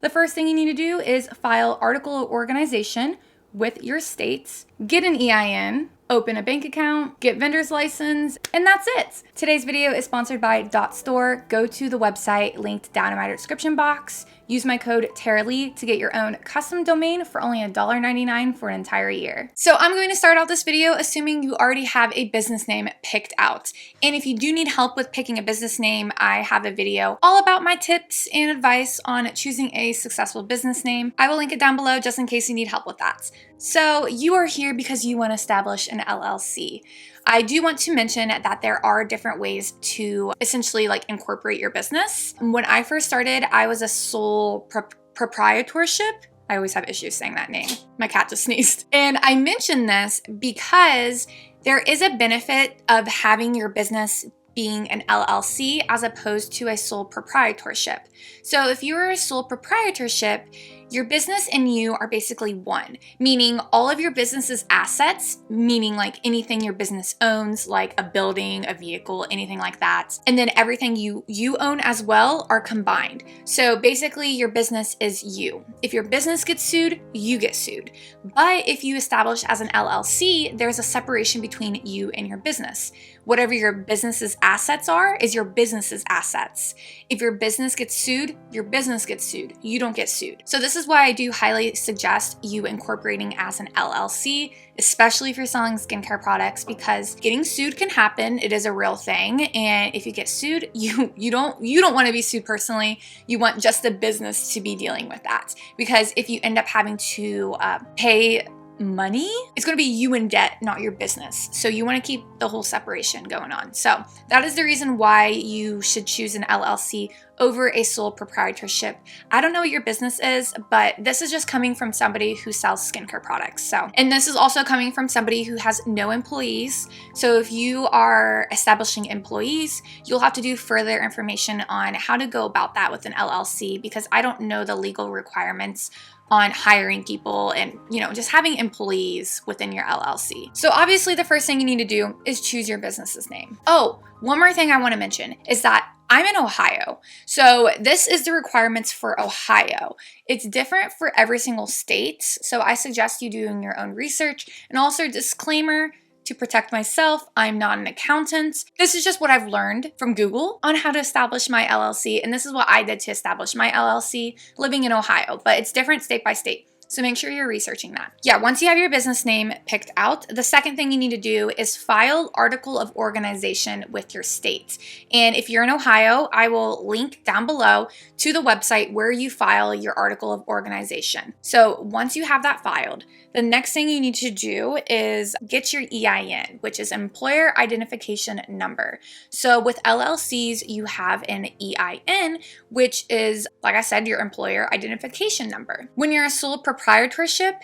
The first thing you need to do is file article of organization with your states, get an EIN, open a bank account, get vendor's license, and that's it. Today's video is sponsored by .store. Go to the website linked down in my description box. Use my code TaraLee to get your own custom domain for only $1.99 for an entire year. So I'm going to start out this video assuming you already have a business name picked out. And if you do need help with picking a business name, I have a video all about my tips and advice on choosing a successful business name. I will link it down below just in case you need help with that. So you are here because you want to establish an LLC. I do want to mention that there are different ways to essentially incorporate your business. When I first started, I was a sole proprietorship. I always have issues saying that name. My cat just sneezed. And I mention this because there is a benefit of having your business being an LLC as opposed to a sole proprietorship. So if you're a sole proprietorship, your business and you are basically one, meaning all of your business's assets, meaning anything your business owns, like a building, a vehicle, anything like that, and then everything you own as well are combined. So basically your business is you. If your business gets sued, you get sued. But if you establish as an LLC, there's a separation between you and your business. Whatever your business's assets are is your business's assets. If your business gets sued, your business gets sued. You don't get sued. So this is why I do highly suggest you incorporating as an LLC, especially if you're selling skincare products, because getting sued can happen. It is a real thing. And if you get sued, you don't want to be sued personally. You want just the business to be dealing with that. Because if you end up having to pay money, it's going to be you in debt, not your business. So you want to keep the whole separation going on. So that is the reason why you should choose an LLC over a sole proprietorship. I don't know what your business is, but this is just coming from somebody who sells skincare products. So, and this is also coming from somebody who has no employees. So if you are establishing employees, you'll have to do further information on how to go about that with an LLC, because I don't know the legal requirements on hiring people and, just having employees within your LLC. So obviously the first thing you need to do is choose your business's name. Oh, one more thing I want to mention is that I'm in Ohio. So this is the requirements for Ohio. It's different for every single state. So I suggest you doing your own research. And also, disclaimer, to protect myself, I'm not an accountant. This is just what I've learned from Google on how to establish my LLC. And this is what I did to establish my LLC living in Ohio, but it's different state by state. So make sure you're researching that. Yeah, once you have your business name picked out, the second thing you need to do is file article of organization with your state. And if you're in Ohio, I will link down below to the website where you file your article of organization. So once you have that filed, the next thing you need to do is get your EIN, which is Employer Identification Number. So with LLCs, you have an EIN, which is, like I said, your Employer Identification Number. When you're a sole proprietorship,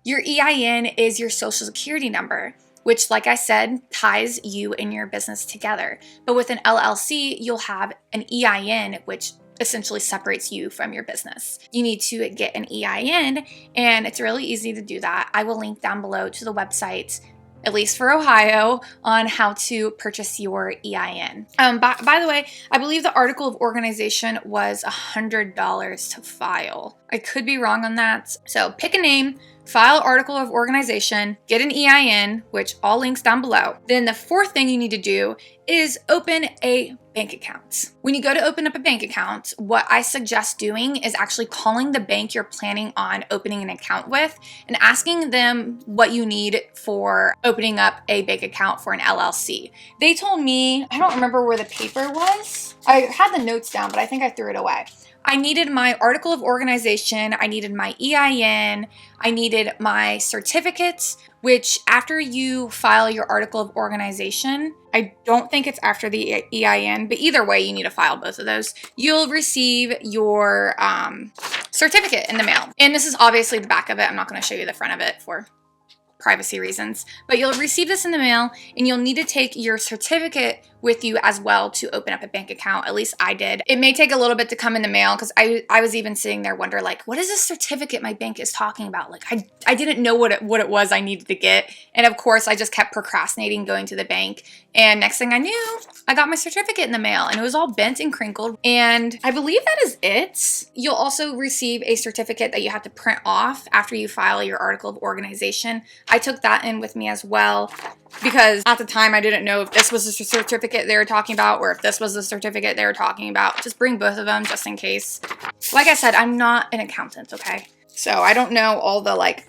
your EIN is your social security number, which, like I said, ties you and your business together. But with an LLC, you'll have an EIN, which essentially separates you from your business. You need to get an EIN, and it's really easy to do that. I will link down below to the website, at least for Ohio, on how to purchase your EIN. By the way, I believe the article of organization was $100 to file. I could be wrong on that. So pick a name, file article of organization, get an EIN, which all links down below. Then the fourth thing you need to do is open a bank account. When you go to open up a bank account, what I suggest doing is actually calling the bank you're planning on opening an account with and asking them what you need for opening up a bank account for an LLC. They told me, I don't remember where the paper was. I had the notes down, but I think I threw it away. I needed my article of organization, I needed my EIN, I needed my certificates, which after you file your article of organization, I don't think it's after the EIN, but either way, you need to file both of those. You'll receive your certificate in the mail. And this is obviously the back of it. I'm not going to show you the front of it for privacy reasons, but you'll receive this in the mail, and you'll need to take your certificate with you as well to open up a bank account. At least I did. It may take a little bit to come in the mail because I was even sitting there wondering, like, what is this certificate my bank is talking about? Like, I didn't know what it was I needed to get. And of course, I just kept procrastinating going to the bank. And next thing I knew, I got my certificate in the mail and it was all bent and crinkled. And I believe that is it. You'll also receive a certificate that you have to print off after you file your article of organization. I took that in with me as well because at the time I didn't know if this was the certificate they were talking about or if this was the certificate they were talking about. Just bring both of them just in case. Like I said, I'm not an accountant, okay? So I don't know all the like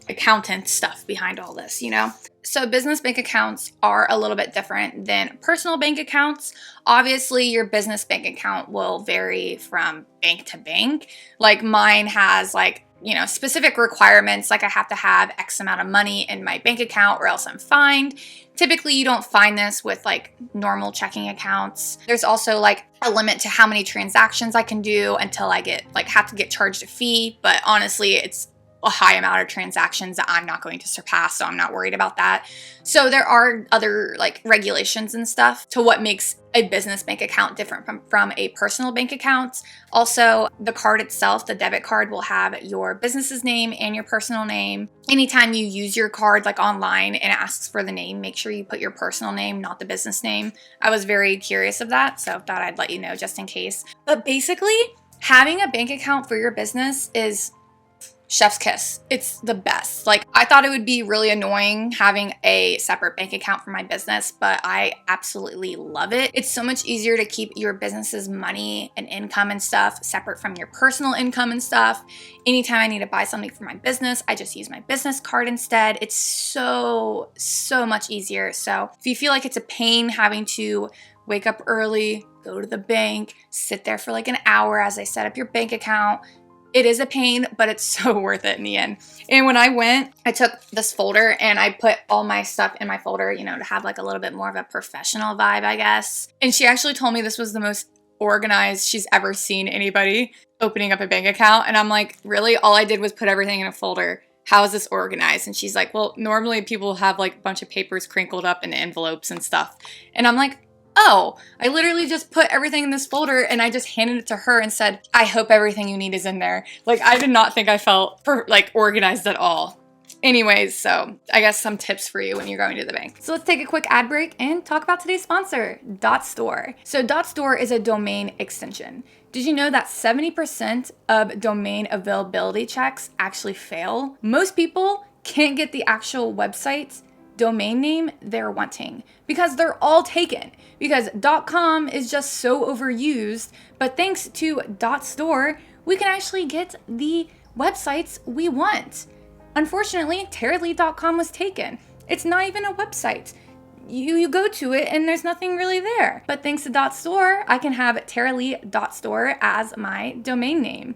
accountant stuff behind all this, you know? So business bank accounts are a little bit different than personal bank accounts. Obviously, your business bank account will vary from bank to bank. Like mine has like, you know, specific requirements, like I have to have X amount of money in my bank account or else I'm fined. Typically, you don't find this with like normal checking accounts. There's also like a limit to how many transactions I can do until I have to get charged a fee. But honestly, it's a high amount of transactions that I'm not going to surpass, so I'm not worried about that. So there are other like regulations and stuff to what makes a business bank account different from a personal bank account. Also, the card itself, the debit card, will have your business's name and your personal name. Anytime you use your card like online and it asks for the name, make sure you put your personal name, not the business name. I was very curious of that, so thought I'd let you know just in case. But basically, having a bank account for your business is chef's kiss. It's the best. Like, I thought it would be really annoying having a separate bank account for my business, but I absolutely love it. It's so much easier to keep your business's money and income and stuff separate from your personal income and stuff. Anytime I need to buy something for my business, I just use my business card instead. It's so much easier. So if you feel like it's a pain having to wake up early, go to the bank, sit there for like an hour as I set up your bank account, it is a pain, but it's so worth it in the end. And when I went, I took this folder and I put all my stuff in my folder, you know, to have like a little bit more of a professional vibe, I guess. And she actually told me this was the most organized she's ever seen anybody opening up a bank account. And I'm like, really? All I did was put everything in a folder. How is this organized? And she's like, well, normally people have like a bunch of papers crinkled up in envelopes and stuff. And I'm like, oh, I literally just put everything in this folder and I just handed it to her and said, I hope everything you need is in there. Like, I did not think I felt organized at all. Anyways, so I guess some tips for you when you're going to the bank. So let's take a quick ad break and talk about today's sponsor, .store. So .store is a domain extension. Did you know that 70% of domain availability checks actually fail? Most people can't get the actual website domain name they're wanting because they're all taken, because .com is just so overused. But thanks to .store, we can actually get the websites we want. Unfortunately, TaraLee.com was taken. It's not even a website. You go to it and there's nothing really there. But thanks to .store, I can have TaraLee.Store as my domain name.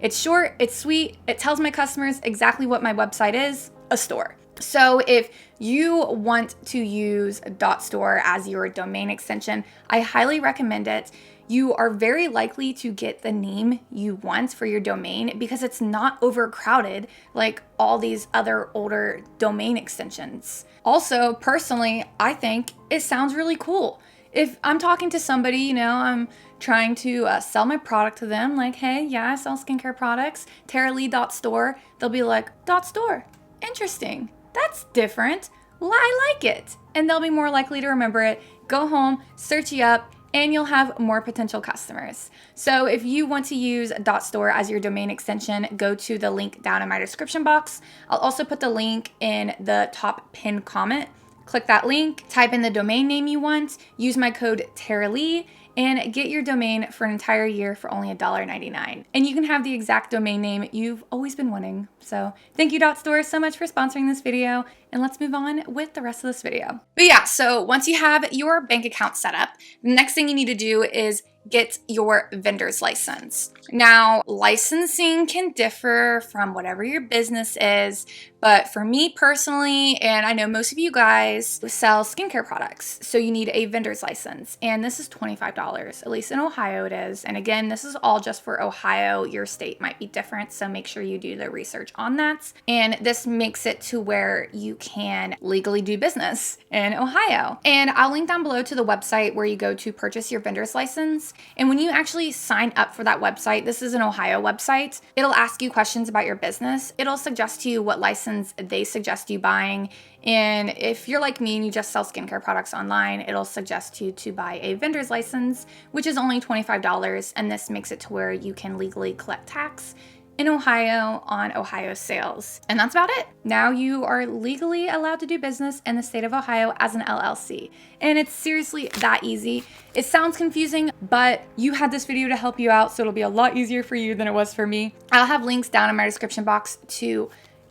It's short, it's sweet, it tells my customers exactly what my website is, a store. So if you want to use .store as your domain extension, I highly recommend it. You are very likely to get the name you want for your domain because it's not overcrowded like all these other older domain extensions. Also, personally, I think it sounds really cool. If I'm talking to somebody, you know, I'm trying to sell my product to them, like, hey, yeah, I sell skincare products, TaraLee.Store, they'll be like, .store, interesting. That's different. Well, I like it. And they'll be more likely to remember it, go home, search you up, and you'll have more potential customers. So if you want to use .store as your domain extension, go to the link down in my description box. I'll also put the link in the top pinned comment. Click that link, type in the domain name you want, use my code TaraLee, and get your domain for an entire year for only $1.99. And you can have the exact domain name you've always been wanting. So thank you, .store, so much for sponsoring this video. And let's move on with the rest of this video. But yeah, so once you have your bank account set up, the next thing you need to do is get your vendor's license. Now, licensing can differ from whatever your business is, but for me personally, and I know most of you guys sell skincare products, so you need a vendor's license, and this is $25, at least in Ohio it is. And again, this is all just for Ohio. Your state might be different, so make sure you do the research on that. And this makes it to where you can legally do business in Ohio. And I'll link down below to the website where you go to purchase your vendor's license. And when you actually sign up for that website, this is an Ohio website, it'll ask you questions about your business. It'll suggest to you what license they suggest you buying. And if you're like me and you just sell skincare products online, it'll suggest you to buy a vendor's license, which is only $25. And this makes it to where you can legally collect tax in Ohio on Ohio sales. And that's about it. Now you are legally allowed to do business in the state of Ohio as an LLC. And it's seriously that easy. It sounds confusing, but you had this video to help you out, so it'll be a lot easier for you than it was for me. I'll have links down in my description box to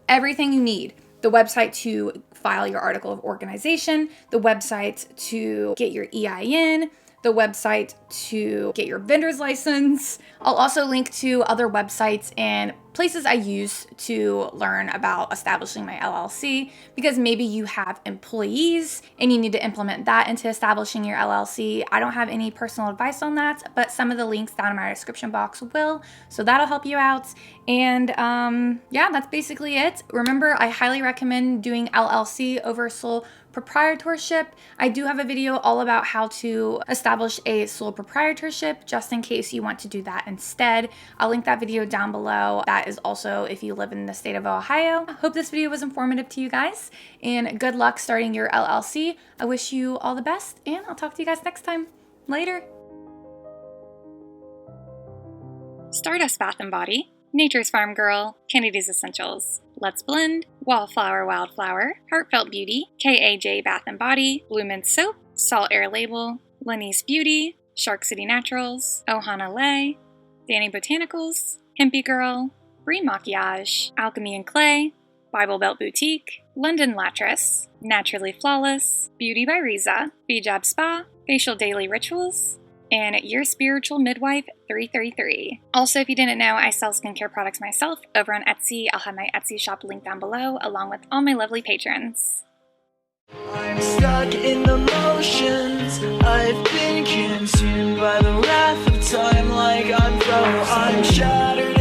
everything you need. The website to file your article of organization, the website to get your EIN, the website to get your vendor's license. I'll also link to other websites and places I use to learn about establishing my LLC, because maybe you have employees and you need to implement that into establishing your LLC. I don't have any personal advice on that, but some of the links down in my description box will, so that'll help you out. And yeah, that's basically it. Remember, I highly recommend doing LLC over sole proprietorship. I do have a video all about how to establish a sole proprietorship, just in case you want to do that instead. I'll link that video down below. That is also if you live in the state of Ohio. I hope this video was informative to you guys, and good luck starting your LLC. I wish you all the best, and I'll talk to you guys next time. Later. Stardust Bath & Body, Nature's Farm Girl, Kennedy's Essentials, LettsBlend, Wallflower Wildflower, Heartfelt Beauty, KAJ Bath & Body, Blue Mint Soap, Salt Air Label, Lenny's Beauty, Shark City Naturals, Ohana Lay, Danny Botanicals, Hempy Girl, Brie Maquillage, Alchemy and Clay, Bible Belt Boutique, London Latris, Naturally Flawless, Beauty by Riza, Bijab Spa, Facial Daily Rituals, and Your Spiritual Midwife 333. Also, if you didn't know, I sell skincare products myself over on Etsy. I'll have my Etsy shop linked down below, along with all my lovely patrons. I'm stuck in the motions. I've been consumed by the wrath of time, like I'm shattered.